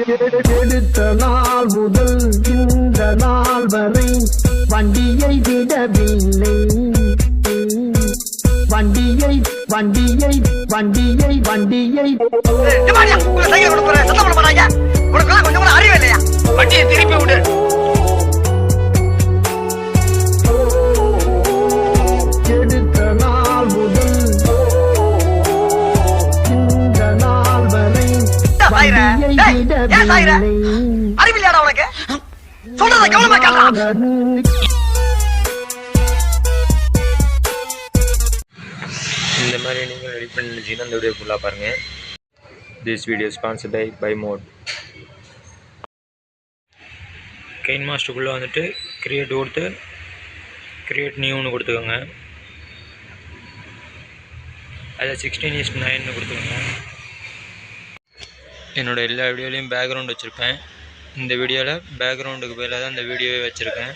எடுத்த நாள் முதல் இந்த நாள் வரை வண்டியை விடவில்லை. வண்டியை வண்டியை வண்டியை வண்டியை அறிவு இல்லையா? வண்டியை திருப்பி விடு. எடுத்த நாள் முதல் இந்த நாள் வரை வண்டியை விடவில்லை. அறிவில்லையாடா உனக்கு? சொல்றத கவனமா கேளா. இந்த மாதிரி நீங்கள் எடிட் பண்ணிருந்தீங்கன்னா இந்த வீடியோ ஃபுல்லாக பாருங்கள். This video sponsored by Mod. கெயின் மாஸ்டருக்குள்ளே வந்துட்டு கிரியேட் கொடுத்து கிரியேட் நியூன்னு கொடுத்துக்கோங்க. அதில் 16:9 கொடுத்துக்கோங்க. என்னோடய எல்லா வீடியோலையும் பேக்ரவுண்ட் வச்சுருப்பேன். இந்த வீடியோவில் பேக்ரவுண்டுக்கு பதிலாக தான் இந்த வீடியோவே வச்சுருக்கேன்.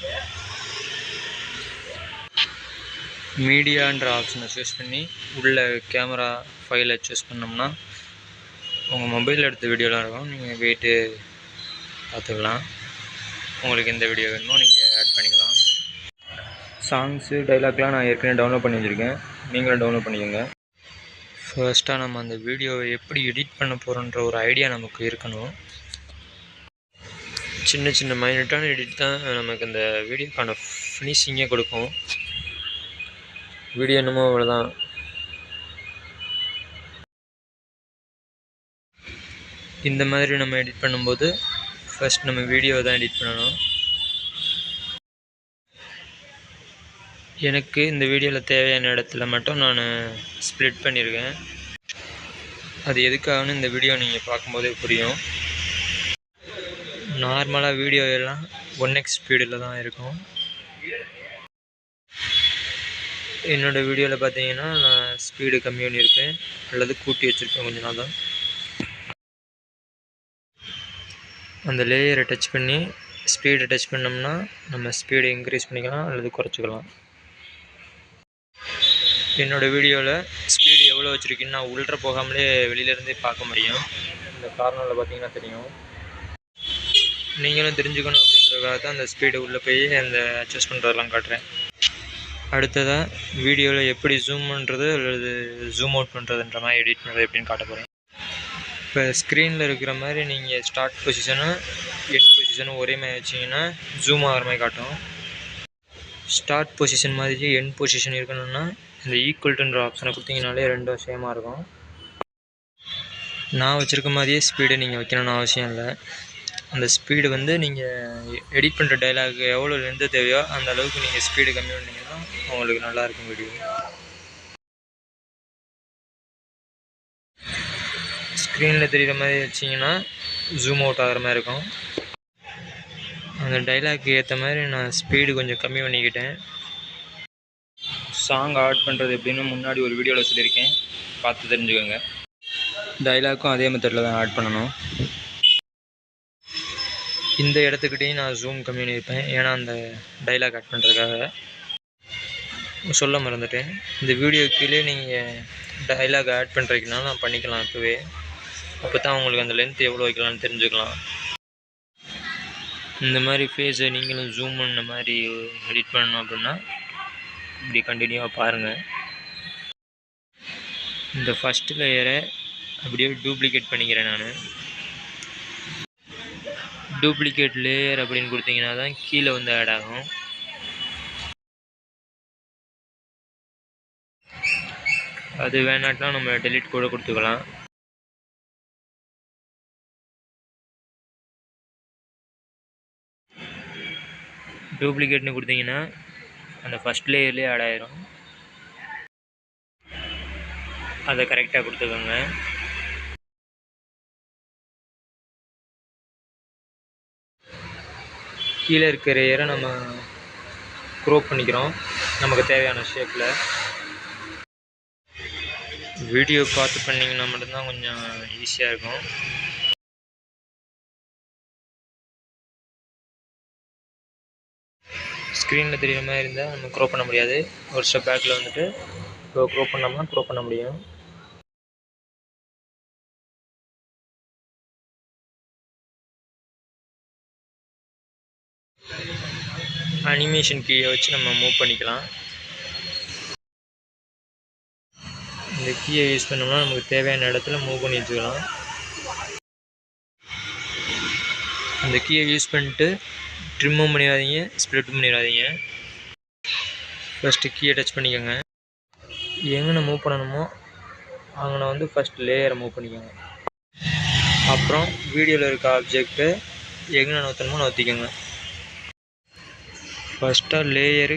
மீடியான்ற ஆப்ஷனை சூஸ் பண்ணி உள்ள கேமரா ஃபைலை சூஸ் பண்ணோம்னா உங்கள் மொபைலில் எடுத்த வீடியோலாம் இருக்கும். நீங்கள் போய்ட்டு பார்த்துக்கலாம். உங்களுக்கு எந்த வீடியோ வேணுமோ நீங்கள் ஆட் பண்ணிக்கலாம். சாங்ஸு டைலாக்லாம் நான் ஏற்கனவே டவுன்லோட் பண்ணி வச்சுருக்கேன். நீங்களும் டவுன்லோட் பண்ணிக்கோங்க. ஃபர்ஸ்ட்டாக நம்ம அந்த வீடியோவை எப்படி எடிட் பண்ண போகிறோன்ற ஒரு ஐடியா நமக்கு இருக்கணும். சின்ன சின்ன மைனட்டான எடிட் தான் நமக்கு அந்த வீடியோக்கான ஃபினிஷிங்கே கொடுக்கும். வீடியோ என்னமோ அவ்வளோதான். இந்த மாதிரி நம்ம எடிட் பண்ணும்போது ஃபர்ஸ்ட் நம்ம வீடியோவை தான் எடிட் பண்ணணும். எனக்கு இந்த வீடியோவில் தேவையான இடத்துல மட்டும் நான் ஸ்ப்ளிட் பண்ணியிருக்கேன். அது எதுக்காகனு இந்த வீடியோ நீங்கள் பார்க்கும்போதே புரியும். நார்மலாக வீடியோ எல்லாம் 1x ஸ்பீடில் தான் இருக்கும். என்னோடய வீடியோவில் பார்த்தீங்கன்னா நான் ஸ்பீடு கம்மி பண்ணியிருப்பேன் அல்லது கூட்டி வச்சுருப்பேன் கொஞ்ச நாள் தான். அந்த லேயரை டச் பண்ணி ஸ்பீடை டச் பண்ணோம்னா நம்ம ஸ்பீடை இன்க்ரீஸ் பண்ணிக்கலாம் அல்லது குறைச்சிக்கலாம். என்னோடய வீடியோவில் ஸ்பீடு எவ்வளோ வச்சுருக்கேன்னு நான் உள்ளே போகாமலே வெளியிலேருந்தே பார்க்க முடியும். இந்த கார்னரில் பார்த்தீங்கன்னா தெரியும். நீங்களும் தெரிஞ்சுக்கணும் அப்படின்றதுக்காக தான் அந்த ஸ்பீடை உள்ளே போய் அந்த அட்ஜஸ்ட் பண்ணுறதெல்லாம் காட்டுறேன். அடுத்ததாக வீடியோவில் எப்படி ஜூம் பண்ணுறது அல்லது ஜூம் அவுட் பண்ணுறதுன்ற மாதிரி எடிட் பண்ணுறது எப்படின்னு காட்ட போகிறேன். இப்போ ஸ்க்ரீனில் இருக்கிற மாதிரி நீங்கள் ஸ்டார்ட் பொசிஷனும் எண்ட் பொசிஷனும் ஒரே மாதிரி வச்சிங்கன்னா ஜூம் ஆகிற மாதிரி காட்டும். ஸ்டார்ட் பொசிஷன் மாதிரி எண்ட் பொசிஷன் இருக்கணும்னா இந்த ஈக்குவல்டுன்ற ஆப்ஷனை கொடுத்தீங்கனாலே ரெண்டும் சேமாக இருக்கும். நான் வச்சுருக்க மாதிரியே ஸ்பீடை நீங்கள் வைக்கணும்னு அவசியம் இல்லை. அந்த ஸ்பீடு வந்து நீங்கள் எடிட் பண்ணுற டைலாக் எவ்வளோ லென்த்து தேவையோ அந்த அளவுக்கு நீங்கள் ஸ்பீடு கம்மி பண்ணிங்கன்னா உங்களுக்கு நல்லாயிருக்கும் வீடியோ. ஸ்க்ரீனில் தெரிகிற மாதிரி வச்சிங்கன்னா ஜூம் அவுட் ஆகிற மாதிரி இருக்கும். அந்த டைலாக்கு ஏற்ற மாதிரி நான் ஸ்பீடு கொஞ்சம் கம்மி பண்ணிக்கிட்டேன். சாங் ஆட் பண்ணுறது எப்படின்னு முன்னாடி ஒரு வீடியோவில் சொல்லியிருக்கேன், பார்த்து தெரிஞ்சுக்கோங்க. டைலாக்கும் அதே மெத்தடில் தான் ஆட் பண்ணணும். இந்த இடத்துக்கிட்டையும் நான் ஜூம் கம்மி பண்ணியிருப்பேன், ஏன்னா அந்த டைலாக் ஆட் பண்ணுறதுக்காக. சொல்ல மறந்துட்டேன், இந்த வீடியோ கீழே நீங்கள் டைலாக் ஆட் பண்ணுறதுக்குனாலும் நான் பண்ணிக்கலாம் இப்போவே. அப்போ தான் உங்களுக்கு அந்த லென்த் எவ்வளோ வைக்கலாம்னு தெரிஞ்சுக்கலாம். இந்த மாதிரி ஃபேஸை நீங்களும் ஜூம் பண்ண மாதிரி எடிட் பண்ணணும் அப்படின்னா இப்படி கண்டினியூவாக பாருங்கள். இந்த ஃபஸ்ட்டு லேயரை அப்படியே டூப்ளிகேட் பண்ணிக்கிறேன் நான். டூப்ளிகேட் லேயர் அப்படின்னு கொடுத்தீங்கன்னா தான் கீழே வந்து ஆட் ஆகும். அது வேணாட்னா நம்ம டெலிட் கூட கொடுத்துக்கலாம். டூப்ளிகேட்னு கொடுத்தீங்கன்னா அந்த ஃபஸ்ட் லேயர்லேயே ஆட் ஆயிரும். அதை கரெக்டாக கொடுத்துக்கோங்க. கீழே இருக்கிற லேயரை நம்ம க்ரோப் பண்ணிக்கிறோம் நமக்கு தேவையான ஷேப்பில். வீடியோ பார்த்து பண்ணிங்கன்னா மட்டும்தான் கொஞ்சம் ஈஸியாக இருக்கும். ஸ்க்ரீனில் தெரிகிற மாதிரி இருந்தால் நம்ம க்ரோப் பண்ண முடியாது. ஒரு ஸ்டெப் பேக்கில் வந்துட்டு க்ரோப் பண்ணோம்னா க்ரோப் பண்ண முடியும். அனிமேஷன் கீயை வச்சு நம்ம மூவ் பண்ணிக்கலாம். இந்த கீயை யூஸ் பண்ணோம்னா நமக்கு தேவையான இடத்துல மூவ் பண்ணி வச்சுக்கலாம். அந்த கீயை யூஸ் பண்ணிட்டு ட்ரிம்மும் பண்ணிடாதீங்க, ஸ்ப்ளிட்டும் பண்ணிடாதீங்க. ஃபஸ்ட்டு கீயை டச் பண்ணிக்கோங்க. எங்கே மூவ் பண்ணணுமோ அங்கே ஃபஸ்ட் லேயரை மூவ் பண்ணிக்கோங்க. அப்புறம் வீடியோவில் இருக்க ஆப்ஜெக்டை எங்கே நவுத்தணுமோ நவுத்திக்கோங்க. ஃபஸ்ட்டாக லேயரு,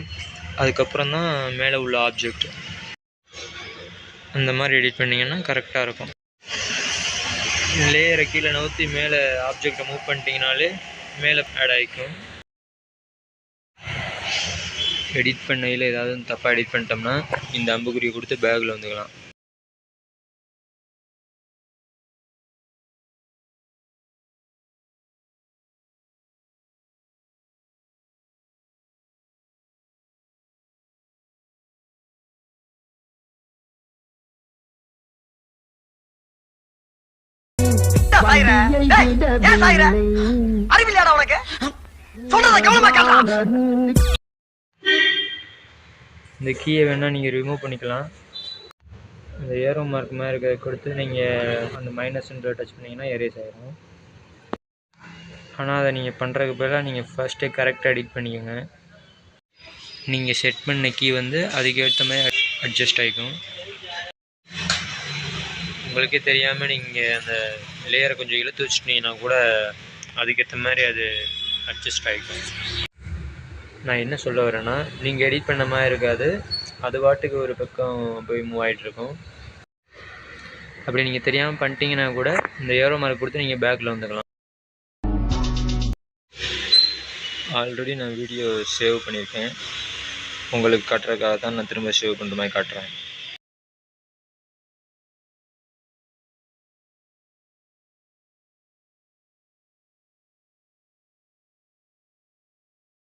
அதுக்கப்புறம் தான் மேலே உள்ள ஆப்ஜெக்ட். அந்த மாதிரி எடிட் பண்ணிங்கன்னா கரெக்டாக இருக்கும். லேயரை கீழே நவுத்தி மேலே ஆப்ஜெக்டை மூவ் பண்ணிட்டீங்கனாலே மேலே ஆட் ஆகிக்கும். எடிட் பண்ணையில் ஏதாவது தப்பாக எடிட் பண்ணிட்டோம்னா இந்த அம்புக்குறியை கொடுத்து பேக்கில் வந்துக்கலாம். அறிவில்லையாடா உனக்கு? சொல்றத கவனமா கேளு. இந்த கீயை வேணால் நீங்கள் ரிமூவ் பண்ணிக்கலாம். இந்த ஏரோ மார்க் மாதிரி இருக்கிறத கொடுத்து நீங்கள் அந்த மைனஸ்ன்ற டச் பண்ணிங்கன்னா எரேஸ் ஆகிடும். ஆனால் அதை நீங்கள் பண்ணுறதுக்கு பதிலாக நீங்கள் ஃபஸ்ட்டே கரெக்டாக எடிட் பண்ணிக்கோங்க. நீங்கள் செட் பண்ண கீ அதுக்கேற்ற மாதிரி அட்ஜஸ்ட் ஆகிக்கும். உங்களுக்கே தெரியாமல் நீங்கள் அந்த லேயரை கொஞ்சம் இழுத்து வச்சுட்டிங்கன்னா கூட அதுக்கேற்ற மாதிரி அது அட்ஜஸ்ட் ஆகிக்கும். நான் என்ன சொல்ல வரேன்னா, நீங்கள் எடிட் பண்ண மாதிரி இருக்காது, அது பாட்டுக்கு ஒரு பக்கம் போய் மூவ் ஆகிட்ருக்கும். அப்படி நீங்கள் தெரியாமல் பண்ணிட்டீங்கன்னா கூட இந்த ஏரோ மார்க் கொடுத்து நீங்கள் பேக்கில் வந்துக்கலாம். ஆல்ரெடி நான் வீடியோ சேவ் பண்ணியிருக்கேன், உங்களுக்கு காட்டுறதுக்காக தான் நான் திரும்ப சேவ் பண்ணுற மாதிரி காட்டுறேன்.